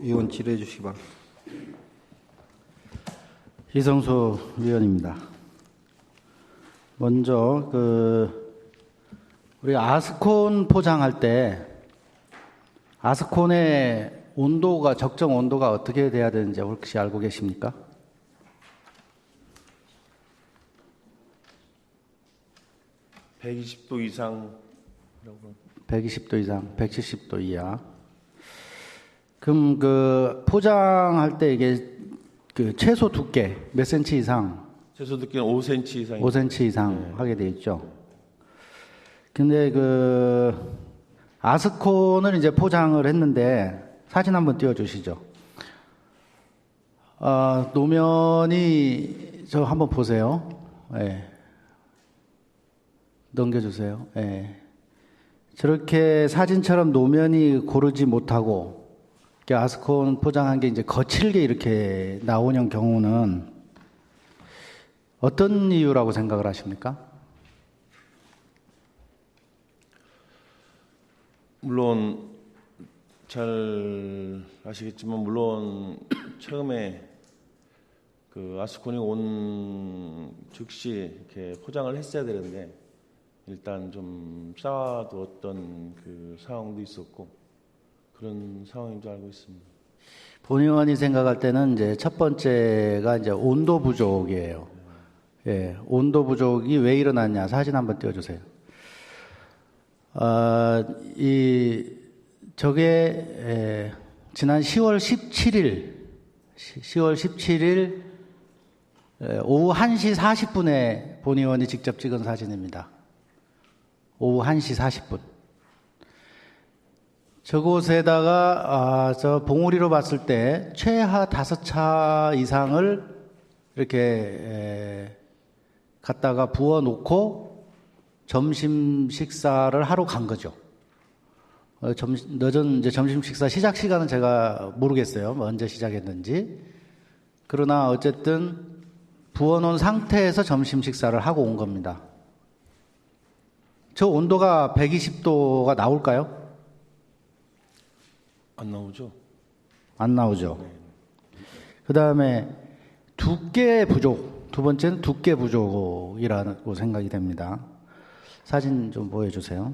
의원 질의해 주시기 바랍니다. 이성수 위원입니다. 먼저 우리 아스콘 포장할 때 아스콘의 온도가 적정 온도가 어떻게 돼야 되는지 혹시 알고 계십니까? 120도 이상 120도 이상, 170도 이하. 그럼 포장할 때 이게 최소 두께 몇 센치 이상? 최소 두께는 5cm 이상. 5cm 이상 하게 돼 있죠. 근데 아스콘을 이제 포장을 했는데 사진 한번 띄워주시죠. 노면이 저 한번 보세요. 네. 넘겨주세요. 네. 저렇게 사진처럼 노면이 고르지 못하고 아스콘 포장한 게 이제 거칠게 이렇게 나오는 경우는 어떤 이유라고 생각을 하십니까? 물론 잘 아시겠지만 물론 처음에 아스콘이 온 즉시 이렇게 포장을 했어야 되는데 일단 좀 쌓아두었던 상황도 있었고 그런 상황인 줄 알고 있습니다. 본 의원이 생각할 때는 이제 첫 번째가 이제 온도 부족이에요. 예, 온도 부족이 왜 일어났냐? 사진 한번 띄워주세요. 저게 지난 10월 17일 오후 1시 40분에 본 의원이 직접 찍은 사진입니다. 오후 1시 40분. 저곳에다가 저 봉우리로 봤을 때 최하 5차 이상을 이렇게 갖다가 부어놓고 점심 식사를 하러 간 거죠. 늦은 이제 점심 식사 시작 시간은 제가 모르겠어요. 언제 시작했는지. 그러나 어쨌든 부어놓은 상태에서 점심 식사를 하고 온 겁니다. 저 온도가 120도가 나올까요? 안 나오죠? 안 나오죠. 그 다음에 두께 부족. 두 번째는 두께 부족이라고 생각이 됩니다. 사진 좀 보여주세요.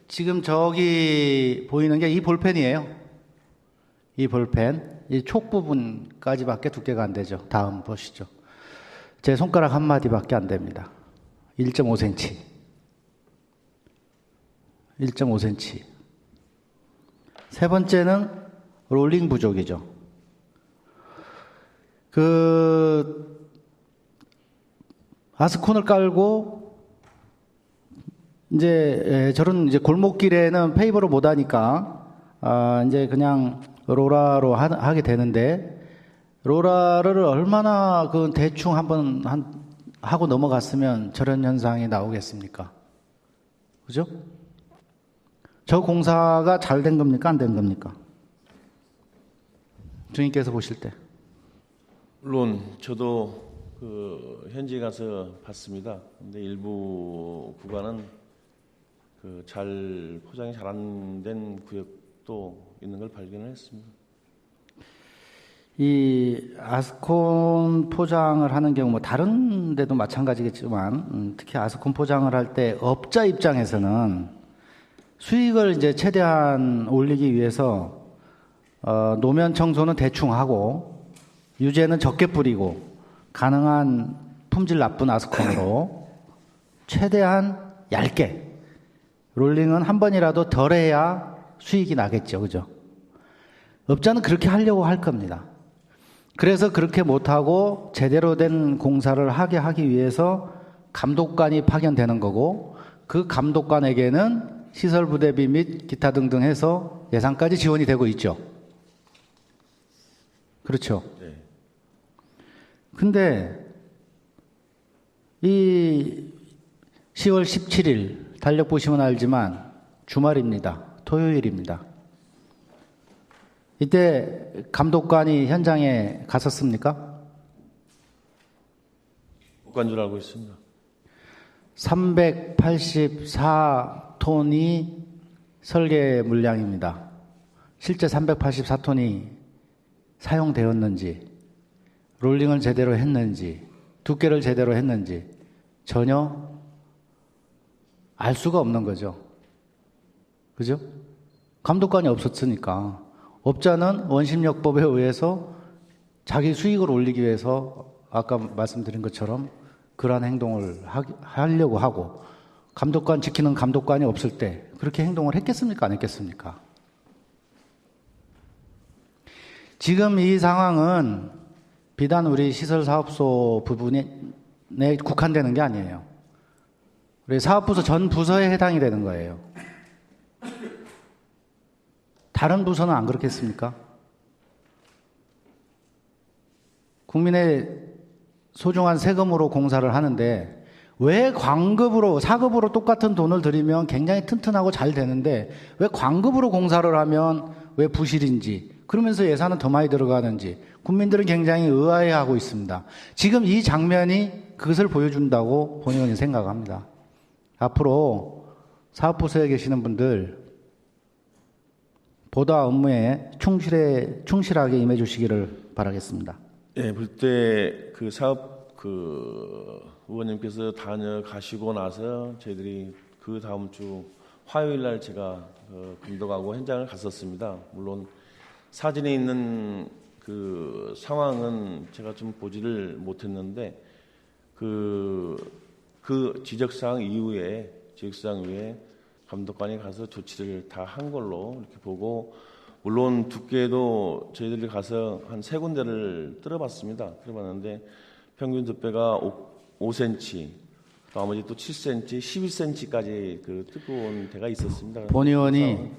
지금 저기 보이는 게 이 볼펜이에요. 이 볼펜. 이 촉 부분까지밖에 두께가 안 되죠. 다음 보시죠. 제 손가락 한 마디밖에 안 됩니다. 1.5cm. 1.5cm. 세 번째는 롤링 부족이죠. 아스콘을 깔고 이제 저런 이제 골목길에는 페이버로 못 하니까 이제 그냥 로라로 하게 되는데 로라를 얼마나 대충 한번 하고 넘어갔으면 저런 현상이 나오겠습니까? 그죠? 저 공사가 잘 된 겁니까? 안 된 겁니까? 주인께서 보실 때. 물론 저도 현지에 가서 봤습니다. 근데 일부 구간은 잘 포장이 잘 안 된 구역도 있는 걸 발견을 했습니다. 이 아스콘 포장을 하는 경우 뭐 다른 데도 마찬가지겠지만 특히 아스콘 포장을 할 때 업자 입장에서는 수익을 이제 최대한 올리기 위해서 노면 청소는 대충 하고 유제는 적게 뿌리고 가능한 품질 나쁜 아스콘으로 최대한 얇게 롤링은 한 번이라도 덜 해야 수익이 나겠죠. 그죠? 업자는 그렇게 하려고 할 겁니다. 그래서 그렇게 못하고 제대로 된 공사를 하기 위해서 감독관이 파견되는 거고 그 감독관에게는 시설 부대비 및 기타 등등 해서 예산까지 지원이 되고 있죠. 그렇죠. 네. 근데 이 10월 17일 달력 보시면 알지만 주말입니다. 토요일입니다. 이때 감독관이 현장에 갔었습니까? 못 간 줄 알고 있습니다. 384톤이 설계 물량입니다. 실제 384톤이 사용되었는지, 롤링을 제대로 했는지, 두께를 제대로 했는지 전혀 알 수가 없는 거죠. 그죠? 감독관이 없었으니까. 업자는 원심력법에 의해서 자기 수익을 올리기 위해서 아까 말씀드린 것처럼 그러한 행동을 하려고 하고, 감독관 지키는 감독관이 없을 때 그렇게 행동을 했겠습니까? 안 했겠습니까? 지금 이 상황은 비단 우리 시설사업소 부분에 국한되는 게 아니에요. 우리 사업부서 전 부서에 해당이 되는 거예요. 다른 부서는 안 그렇겠습니까? 국민의 소중한 세금으로 공사를 하는데 왜 광급으로, 사급으로 똑같은 돈을 들이면 굉장히 튼튼하고 잘 되는데 왜 광급으로 공사를 하면 왜 부실인지, 그러면서 예산은 더 많이 들어가는지 국민들은 굉장히 의아해하고 있습니다. 지금 이 장면이 그것을 보여준다고 본의원이 생각합니다. 앞으로 사업부서에 계시는 분들 보다 업무에 충실하게 임해 주시기를 바라겠습니다. 예, 볼 때 그 사업 의원님께서 다녀가시고 나서 저희들이 그 다음 주 화요일 날 제가 감독하고 현장을 갔었습니다. 물론 사진에 있는 그 상황은 제가 좀 보지를 못했는데 그 지적사항 이후에 감독관이 가서 조치를 다 한 걸로 이렇게 보고, 물론 두께도 저희들이 가서 한 3군데를 뚫어봤습니다. 뚫어봤는데 평균 두께가 5cm, 또 나머지 또 7cm, 11cm까지 그 뚫고 온 데가 있었습니다. 본의원이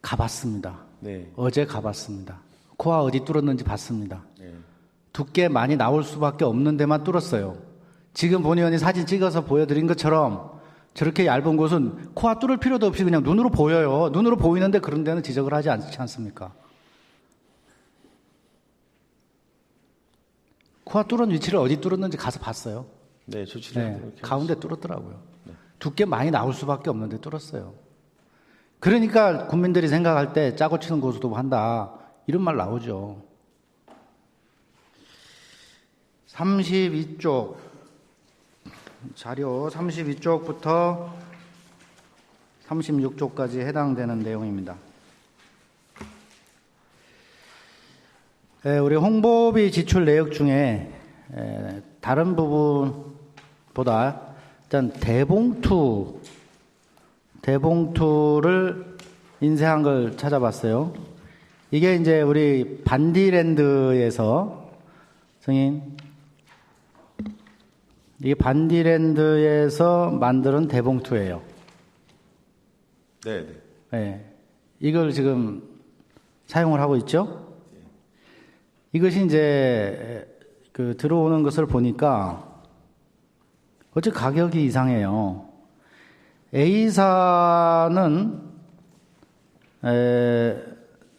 가봤습니다. 네. 어제 가봤습니다. 코아 어디 뚫었는지 봤습니다. 네. 두께 많이 나올 수밖에 없는 데만 뚫었어요. 지금 본의원이 사진 찍어서 보여드린 것처럼 저렇게 얇은 곳은 코아 뚫을 필요도 없이 그냥 눈으로 보여요. 눈으로 보이는데 그런 데는 지적을 하지 않지 않습니까? 코아 뚫은 위치를 어디 뚫었는지 가서 봤어요. 네, 조치를 네, 가운데 뚫었더라고요. 네. 두께 많이 나올 수밖에 없는데 뚫었어요. 그러니까 국민들이 생각할 때 짜고 치는 고수도 한다, 이런 말 나오죠. 32쪽 자료 32쪽부터 36쪽까지 해당되는 내용입니다. 우리 홍보비 지출 내역 중에 다른 부분보다 일단 대봉투를 인쇄한 걸 찾아봤어요. 이게 이제 우리 반디랜드에서, 성인, 이게 반디랜드에서 만드는 대봉투예요. 네. 네. 이걸 지금 사용을 하고 있죠? 이것이 이제 들어오는 것을 보니까 어째 가격이 이상해요. A사는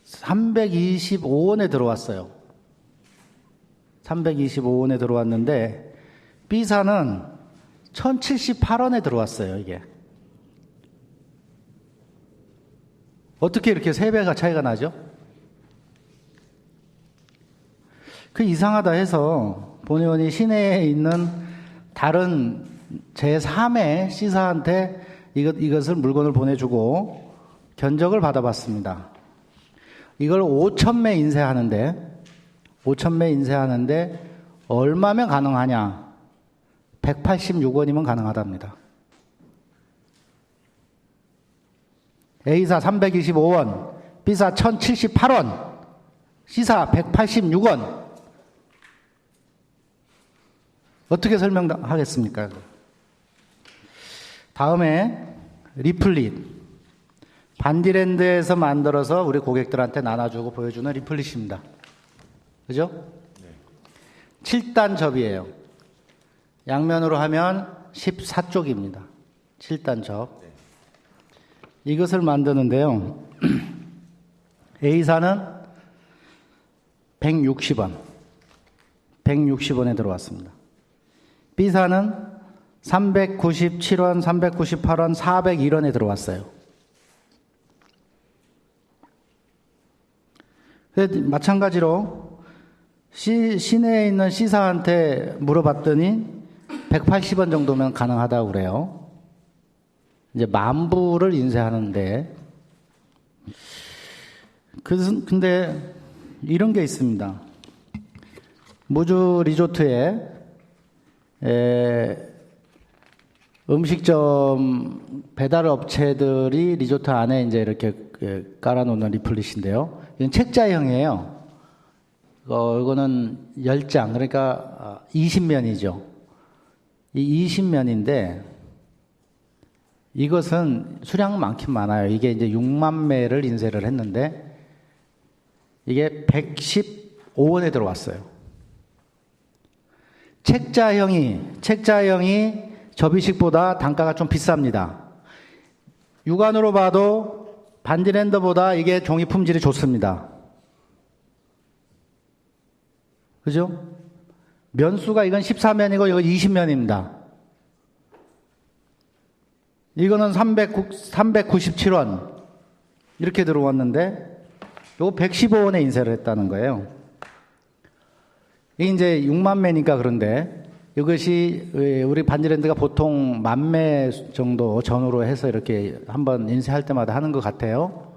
325원에 들어왔어요. 325원에 들어왔는데 B사는 1078원에 들어왔어요. 이게 어떻게 이렇게 3배가 차이가 나죠? 그 이상하다 해서 본의원이 시내에 있는 다른 제3의 C사한테 이것을 물건을 보내주고 견적을 받아봤습니다. 이걸 5,000매 인쇄하는데 얼마면 가능하냐? 186원이면 가능하답니다. A사 325원, B사 1078원, C사 186원. 어떻게 설명하겠습니까? 다음에 리플릿. 반디랜드에서 만들어서 우리 고객들한테 나눠주고 보여주는 리플릿입니다. 그죠? 네. 7단 접이에요. 양면으로 하면 14쪽입니다. 7단 접. 네. 이것을 만드는데요. A사는 160원. 160원에 들어왔습니다. B사는 397원, 398원, 401원에 들어왔어요. 마찬가지로 시내에 있는 C사한테 물어봤더니 180원 정도면 가능하다고 그래요. 이제 10,000부를 인쇄하는데, 근데 이런 게 있습니다. 무주 리조트에 음식점 배달 업체들이 리조트 안에 이제 이렇게 깔아놓는 리플릿인데요. 이건 책자형이에요. 이거는 10장, 그러니까 20면이죠. 이 20면인데 이것은 수량 많긴 많아요. 이게 이제 6만 매를 인쇄를 했는데 이게 115원에 들어왔어요. 책자형이 접이식보다 단가가 좀 비쌉니다. 육안으로 봐도 반디랜더보다 이게 종이 품질이 좋습니다. 그죠? 면수가 이건 14면이고 이거 20면입니다. 이거는 397원 이렇게 들어왔는데 이거 115원에 인쇄를 했다는 거예요. 이게 이제 6만 매니까 그런데 이것이 우리 반디랜드가 보통 10,000매 정도 전후로 해서 이렇게 한번 인쇄할 때마다 하는 것 같아요.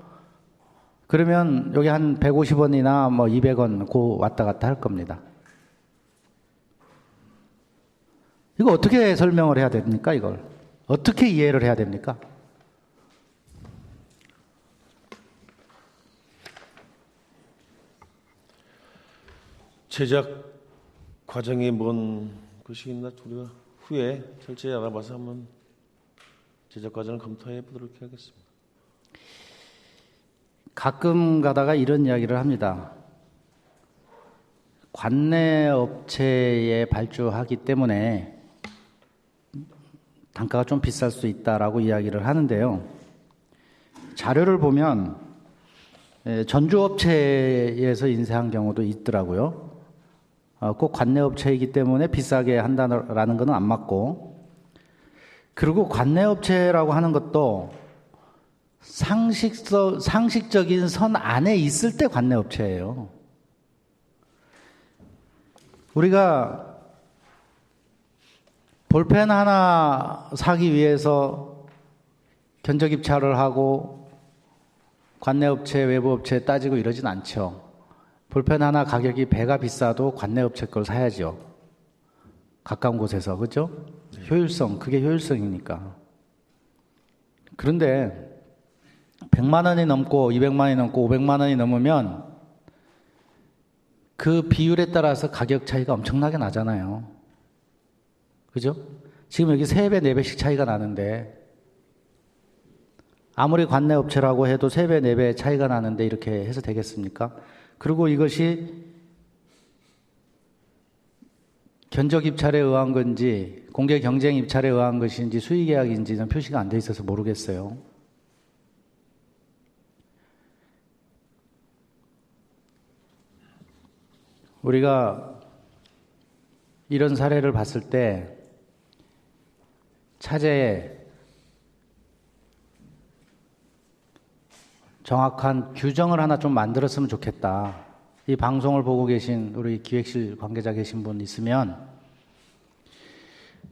그러면 여기 한 150원이나 뭐 200원 고 왔다 갔다 할 겁니다. 이거 어떻게 설명을 해야 됩니까? 이걸 어떻게 이해를 해야 됩니까? 제작 과정이 뭔 것이 있나 우리가 후에 철저히 알아봐서 한번 제작 과정을 검토해 보도록 하겠습니다. 가끔 가다가 이런 이야기를 합니다. 관내 업체에 발주하기 때문에 단가가 좀 비쌀 수 있다라고 이야기를 하는데요. 자료를 보면 전주업체에서 인쇄한 경우도 있더라고요. 꼭 관내 업체이기 때문에 비싸게 한다라는 것은 안 맞고, 그리고 관내 업체라고 하는 것도 상식적인 선 안에 있을 때 관내 업체예요. 우리가 볼펜 하나 사기 위해서 견적 입찰을 하고 관내 업체, 외부 업체 따지고 이러진 않죠. 볼펜 하나 가격이 배가 비싸도 관내 업체 걸 사야죠. 가까운 곳에서, 그죠? 효율성, 그게 효율성이니까. 그런데 100만 원이 넘고 200만 원이 넘고 500만 원이 넘으면 그 비율에 따라서 가격 차이가 엄청나게 나잖아요. 그죠? 지금 여기 3배, 4배씩 차이가 나는데, 아무리 관내 업체라고 해도 3배, 4배 차이가 나는데 이렇게 해서 되겠습니까? 그리고 이것이 견적 입찰에 의한 건지 공개 경쟁 입찰에 의한 것인지 수의 계약인지는 표시가 안 돼 있어서 모르겠어요. 우리가 이런 사례를 봤을 때 차제에 정확한 규정을 하나 좀 만들었으면 좋겠다. 이 방송을 보고 계신 우리 기획실 관계자 계신 분 있으면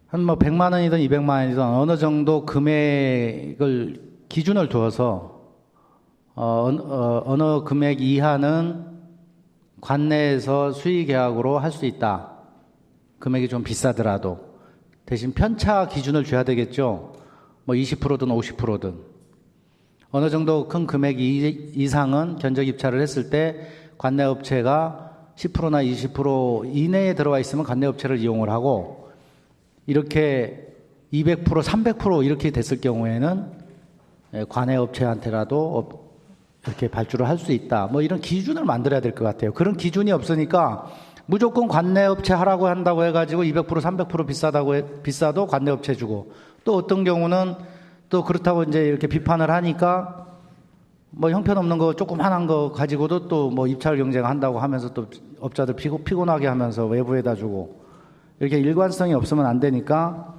한 뭐 100만 원이든 200만 원이든 어느 정도 금액을 기준을 두어서 어느 금액 이하는 관내에서 수의 계약으로 할 수 있다. 금액이 좀 비싸더라도 대신 편차 기준을 줘야 되겠죠. 뭐 20%든 50%든 어느 정도 큰 금액 이상은 견적 입찰을 했을 때 관내 업체가 10%나 20% 이내에 들어와 있으면 관내 업체를 이용을 하고, 이렇게 200%, 300% 이렇게 됐을 경우에는 관내 업체한테라도 이렇게 발주를 할 수 있다. 뭐 이런 기준을 만들어야 될 것 같아요. 그런 기준이 없으니까 무조건 관내 업체 하라고 한다고 해가지고 200%, 300% 비싸도 관내 업체 주고, 또 어떤 경우는 또 그렇다고 이제 이렇게 비판을 하니까 뭐 형편없는 거 조그만한 거 가지고도 또 뭐 입찰 경쟁한다고 하면서 또 업자들 피곤하게 하면서 외부에다 주고, 이렇게 일관성이 없으면 안 되니까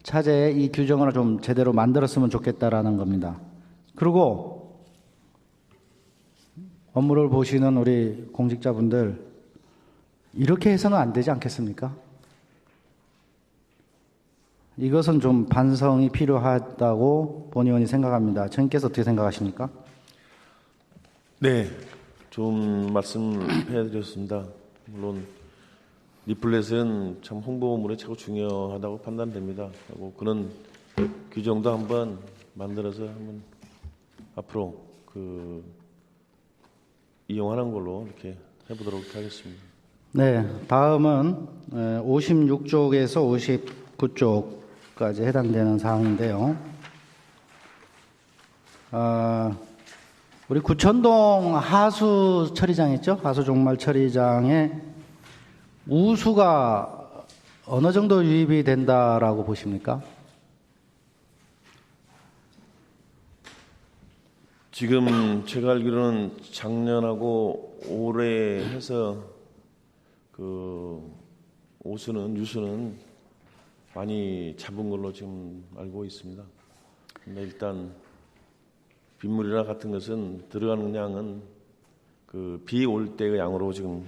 차제에 이 규정을 좀 제대로 만들었으면 좋겠다라는 겁니다. 그리고 업무를 보시는 우리 공직자분들 이렇게 해서는 안 되지 않겠습니까? 이것은 좀 반성이 필요하다고 본 의원이 생각합니다. 청님께서 어떻게 생각하십니까? 네, 좋은 말씀해드렸습니다. 물론 리플렛은 참 홍보물에 최고 중요하다고 판단됩니다. 그리고 그런 규정도 한번 만들어서 한번 앞으로 이용하는 걸로 이렇게 해보도록 하겠습니다. 네, 다음은 56쪽에서 59쪽까지 해당되는 사항인데요. 우리 구천동 하수 처리장 있죠? 하수 종말 처리장에 우수가 어느 정도 유입이 된다라고 보십니까? 지금 제가 알기로는 작년하고 올해 해서 유수는 많이 잡은 걸로 지금 알고 있습니다. 근데 일단 빗물이나 같은 것은 들어가는 양은 비 올 때의 양으로 지금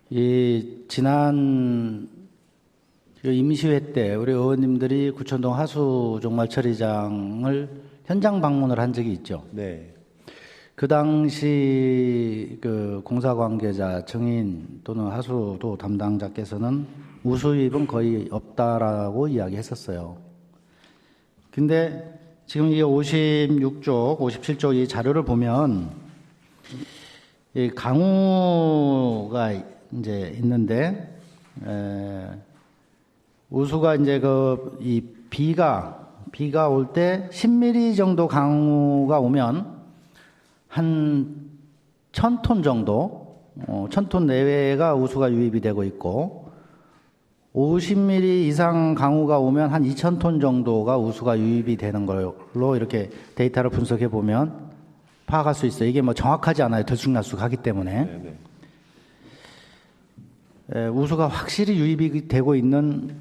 이 지난 임시회 때 우리 의원님들이 구천동 하수 종말 처리장을 현장 방문을 한 적이 있죠. 네. 그 당시 공사 관계자, 증인 또는 하수도 담당자께서는 우수 유입은 거의 없다라고 이야기했었어요. 근데 지금 이 56쪽, 57쪽 이 자료를 보면 이 강우가 이제 있는데 우수가 이제 이 비가 올 때 10mm 정도 강우가 오면 한 1000톤 정도, 1000톤 내외가 우수가 유입이 되고 있고 50mm 이상 강우가 오면 한 2000톤 정도가 우수가 유입이 되는 걸로 이렇게 데이터를 분석해 보면 파악할 수 있어요. 이게 뭐 정확하지 않아요. 들쑥날쑥하기 때문에. 네네. 우수가 확실히 유입이 되고 있는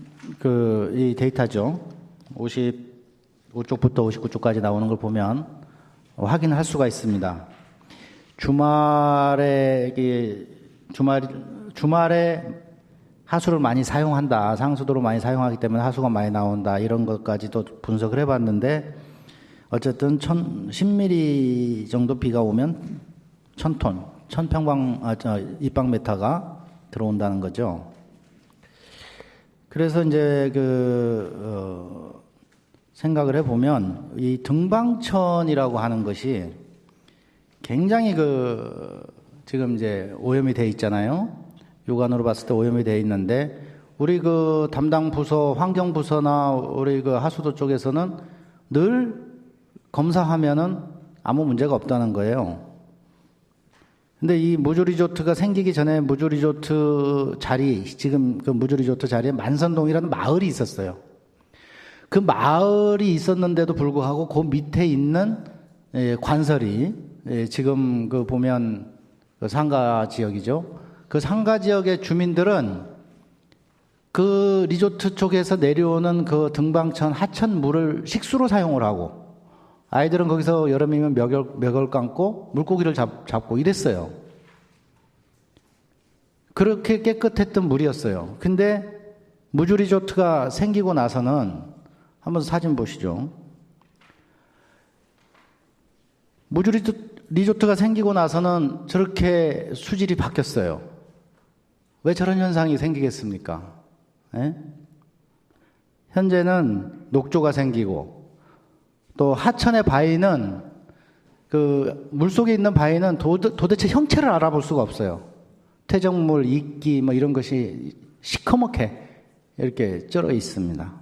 이 데이터죠. 55쪽부터 59쪽까지 나오는 걸 보면 확인할 수가 있습니다. 주말에 하수를 많이 사용한다. 상수도를 많이 사용하기 때문에 하수가 많이 나온다. 이런 것까지도 분석을 해봤는데 어쨌든 10mm 정도 비가 오면 1000톤, 1000입방미터가 들어온다는 거죠. 그래서 이제 생각을 해보면 이 등방천이라고 하는 것이 굉장히 지금 이제 오염이 돼 있잖아요. 육안으로 봤을 때 오염이 돼 있는데 우리 담당 부서, 환경부서나 우리 하수도 쪽에서는 늘 검사하면은 아무 문제가 없다는 거예요. 근데 이 무주리조트가 생기기 전에 무주리조트 자리, 지금 무주리조트 자리에 만선동이라는 마을이 있었어요. 그 마을이 있었는데도 불구하고 그 밑에 있는 관설이 지금 보면 상가 지역이죠. 그 상가 지역의 주민들은 그 리조트 쪽에서 내려오는 그 등방천 하천 물을 식수로 사용을 하고 아이들은 거기서 여름이면 멱을 감고 물고기를 잡고 이랬어요. 그렇게 깨끗했던 물이었어요. 근데 무주리조트가 생기고 나서는 한번 사진 보시죠. 무주리조트가 생기고 나서는 저렇게 수질이 바뀌었어요. 왜 저런 현상이 생기겠습니까? 예? 현재는 녹조가 생기고 또 하천의 바위는 물속에 있는 바위는 도대체 형체를 알아볼 수가 없어요. 퇴적물, 이끼 뭐 이런 것이 시커멓게 이렇게 쩔어 있습니다.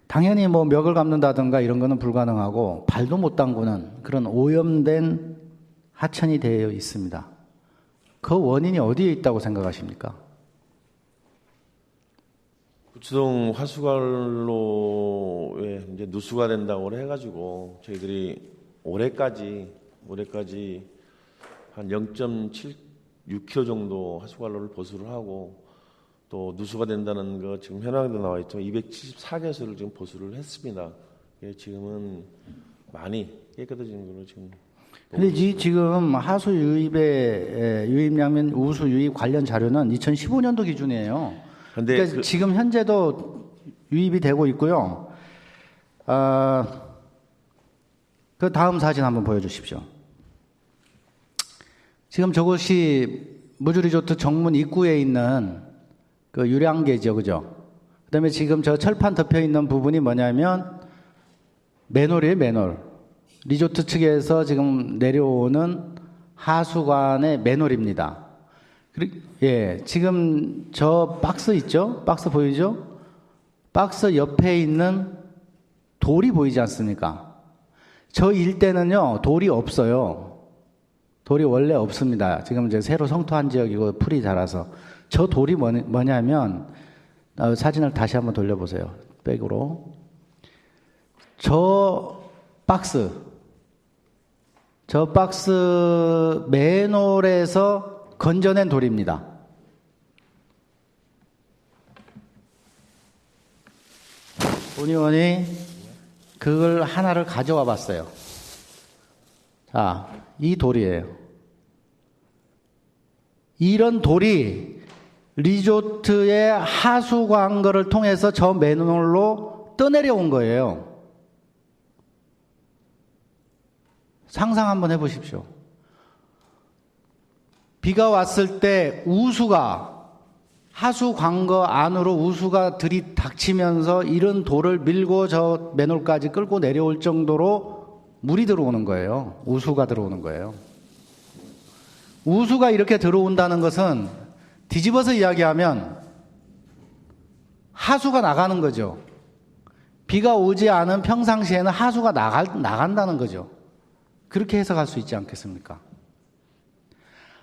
당연히 뭐 멱을 감는다든가 이런 거는 불가능하고 발도 못 담그는 그런 오염된 하천이 되어 있습니다. 그 원인이 어디에 있다고 생각하십니까? 구치동 하수관로에 이제 누수가 된다고 해가지고 저희들이 올해까지 한 0.76km 정도 하수관로를 보수를 하고 또 누수가 된다는 거 지금 현황에도 나와 있지만 274개소를 지금 보수를 했습니다. 예, 지금은 많이 깨끗해진 걸로 지금. 근데 이 지금 하수 유입량면 우수 유입 관련 자료는 2015년도 기준이에요. 근데 그러니까 지금 현재도 유입이 되고 있고요. 그 다음 사진 한번 보여주십시오. 지금 저것이 무주리조트 정문 입구에 있는 그 유량계죠, 그죠? 그다음에 지금 저 철판 덮여 있는 부분이 뭐냐면 맨홀이에요, 맨홀. 리조트 측에서 지금 내려오는 하수관의 맨홀입니다. 예, 지금 저 박스 있죠? 박스 보이죠? 박스 옆에 있는 돌이 보이지 않습니까? 저 일대는요, 돌이 없어요. 돌이 원래 없습니다. 지금 이제 새로 성토한 지역이고 풀이 자라서. 저 돌이 뭐냐면, 사진을 다시 한번 돌려보세요. 백으로. 저 박스 맨홀에서 건져낸 돌입니다. 본 의원이 그걸 하나를 가져와 봤어요. 자, 이 돌이에요. 이런 돌이 리조트의 하수 관거를 통해서 저 맨홀로 떠내려온 거예요. 상상 한번 해보십시오. 비가 왔을 때 우수가 하수 관거 안으로 우수가 들이닥치면서 이런 돌을 밀고 저 맨홀까지 끌고 내려올 정도로 물이 들어오는 거예요. 우수가 들어오는 거예요. 우수가 이렇게 들어온다는 것은 뒤집어서 이야기하면 하수가 나가는 거죠. 비가 오지 않은 평상시에는 하수가 나간다는 거죠. 그렇게 해석할 수 있지 않겠습니까?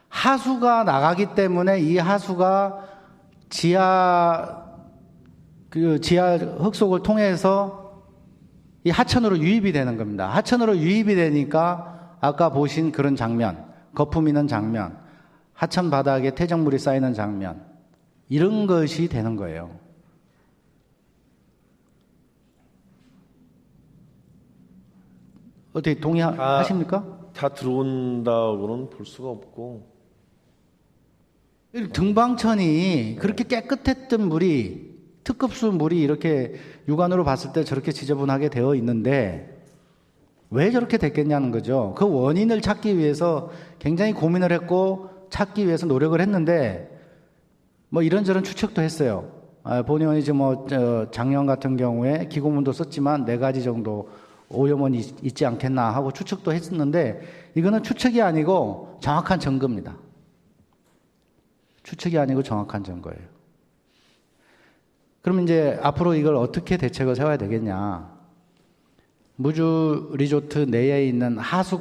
하수가 나가기 때문에 이 하수가 지하 흙속을 통해서 이 하천으로 유입이 되는 겁니다. 하천으로 유입이 되니까 아까 보신 그런 장면, 거품 있는 장면, 하천 바닥에 퇴적물이 쌓이는 장면, 이런 것이 되는 거예요. 어떻게 동의하십니까? 다 들어온다고는 볼 수가 없고. 등방천이 그렇게 깨끗했던 물이, 특급수 물이 이렇게 육안으로 봤을 때 저렇게 지저분하게 되어 있는데 왜 저렇게 됐겠냐는 거죠. 그 원인을 찾기 위해서 굉장히 고민을 했고 찾기 위해서 노력을 했는데 뭐 이런저런 추측도 했어요. 본 의원이 지금 작년 같은 경우에 기고문도 썼지만 4가지 정도 오염원이 있지 않겠나 하고 추측도 했었는데 이거는 추측이 아니고 정확한 증거입니다. 추측이 아니고 정확한 증거예요. 그럼 이제 앞으로 이걸 어떻게 대책을 세워야 되겠냐. 무주 리조트 내에 있는 하수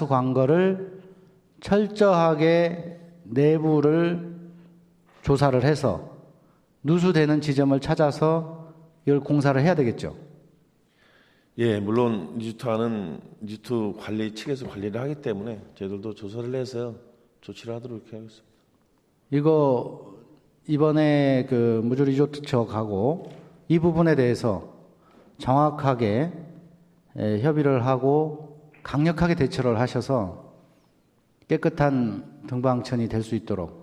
관거를 철저하게 내부를 조사를 해서 누수되는 지점을 찾아서 이걸 공사를 해야 되겠죠. 예, 물론 리조트 관리 측에서 관리를 하기 때문에 저희들도 조사를 해서 조치를 하도록 이렇게 하겠습니다. 이거 이번에 그 무주 리조트 측하고 이 부분에 대해서 정확하게 협의를 하고 강력하게 대처를 하셔서 깨끗한 등방천이 될 수 있도록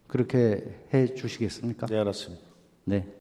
그렇게 해 주시겠습니까? 네, 알았습니다. 네.